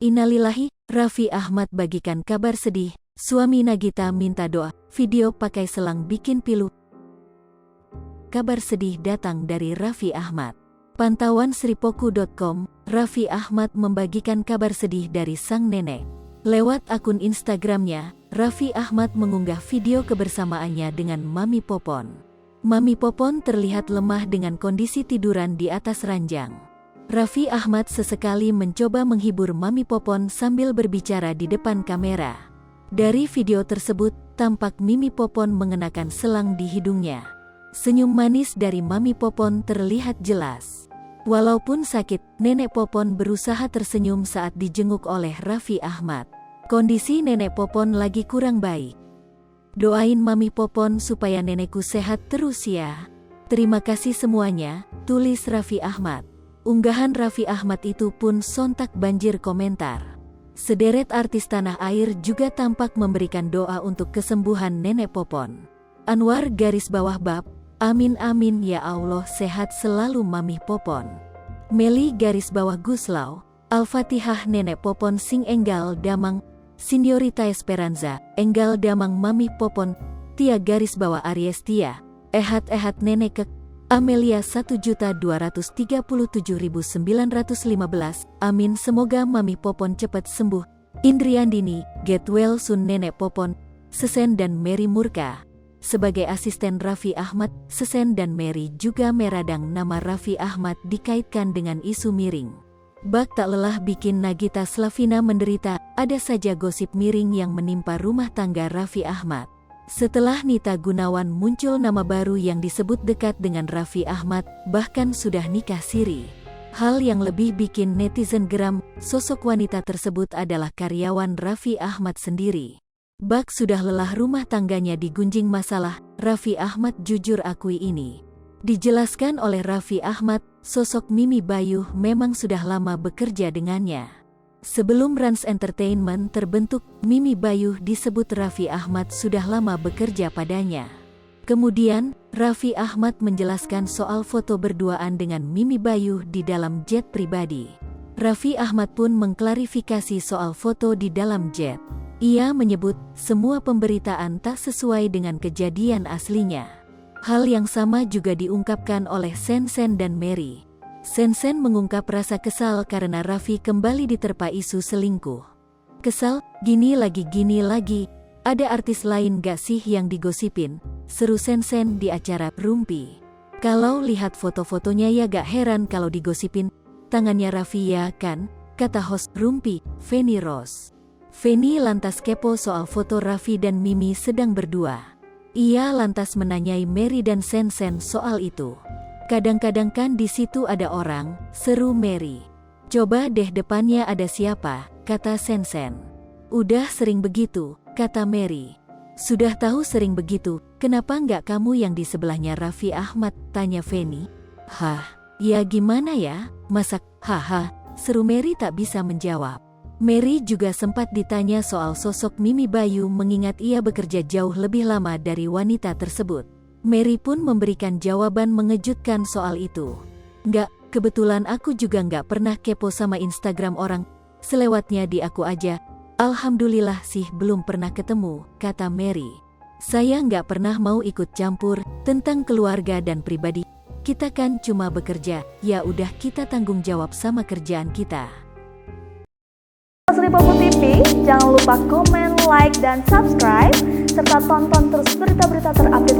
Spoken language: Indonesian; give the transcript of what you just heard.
Innalillahi, Raffi Ahmad bagikan kabar sedih, suami Nagita minta doa, video pakai selang bikin pilu. Kabar sedih datang dari Raffi Ahmad. Pantauan sripoku.com, Raffi Ahmad membagikan kabar sedih dari sang nenek. Lewat akun Instagramnya, Raffi Ahmad mengunggah video kebersamaannya dengan Mami Popon. Mami Popon terlihat lemah dengan kondisi tiduran di atas ranjang. Raffi Ahmad sesekali mencoba menghibur Mami Popon sambil berbicara di depan kamera. Dari video tersebut, tampak Mimi Popon mengenakan selang di hidungnya. Senyum manis dari Mami Popon terlihat jelas. Walaupun sakit, Nenek Popon berusaha tersenyum saat dijenguk oleh Raffi Ahmad. Kondisi Nenek Popon lagi kurang baik. Doain Mami Popon supaya nenekku sehat terus ya. Terima kasih semuanya, tulis Raffi Ahmad. Unggahan Raffi Ahmad itu pun sontak banjir komentar. Sederet artis tanah air juga tampak memberikan doa untuk kesembuhan Nenek Popon. Anwar _bab, amin amin ya Allah, sehat selalu Mami Popon. Meli _Guslau, Al-Fatihah Nenek Popon sing enggal damang, Sindiorita Esperanza, enggal damang Mami Popon, Tia _Ariestia, ehat nenek kek, Amelia 1.237.915, amin semoga Mami Popon cepat sembuh. Indriandini, get well soon Nenek Popon, Sesen dan Mary Murka. Sebagai asisten Raffi Ahmad, Sesen dan Mary juga meradang nama Raffi Ahmad dikaitkan dengan isu miring. Bak tak lelah bikin Nagita Slavina menderita, ada saja gosip miring yang menimpa rumah tangga Raffi Ahmad. Setelah Nita Gunawan muncul nama baru yang disebut dekat dengan Raffi Ahmad, bahkan sudah nikah siri. Hal yang lebih bikin netizen geram, sosok wanita tersebut adalah karyawan Raffi Ahmad sendiri. Bak sudah lelah rumah tangganya digunjing masalah, Raffi Ahmad jujur akui ini. Dijelaskan oleh Raffi Ahmad, sosok Mimi Bayuh memang sudah lama bekerja dengannya. Sebelum Rans Entertainment terbentuk, Mimi Bayuh disebut Raffi Ahmad sudah lama bekerja padanya. Kemudian, Raffi Ahmad menjelaskan soal foto berduaan dengan Mimi Bayuh di dalam jet pribadi. Raffi Ahmad pun mengklarifikasi soal foto di dalam jet. Ia menyebut, semua pemberitaan tak sesuai dengan kejadian aslinya. Hal yang sama juga diungkapkan oleh Sesen dan Mary. Sesen mengungkap rasa kesal karena Raffi kembali diterpa isu selingkuh. Kesal, gini lagi, ada artis lain gak sih yang digosipin? Seru Sesen di acara Rumpi. Kalau lihat foto-fotonya ya gak heran kalau digosipin, tangannya Raffi ya kan, kata host Rumpi, Feni Rose. Feni lantas kepo soal foto Raffi dan Mimi sedang berdua. Ia lantas menanyai Mary dan Sesen soal itu. Kadang-kadang kan di situ ada orang, seru Mary. Coba deh depannya ada siapa, kata Sesen. Udah sering begitu, kata Mary. Sudah tahu sering begitu, kenapa nggak kamu yang di sebelahnya Raffi Ahmad, tanya Feni. Hah, ya gimana ya, masak, haha, seru Mary tak bisa menjawab. Mary juga sempat ditanya soal sosok Mimi Bayuh mengingat ia bekerja jauh lebih lama dari wanita tersebut. Mary pun memberikan jawaban mengejutkan soal itu. Nggak, kebetulan aku juga nggak pernah kepo sama Instagram orang, selewatnya di aku aja. Alhamdulillah sih belum pernah ketemu, kata Mary. Saya nggak pernah mau ikut campur tentang keluarga dan pribadi. Kita kan cuma bekerja, ya udah kita tanggung jawab sama kerjaan kita. Sripoku TV, jangan lupa komen, like, dan subscribe, serta tonton terus berita-berita terupdate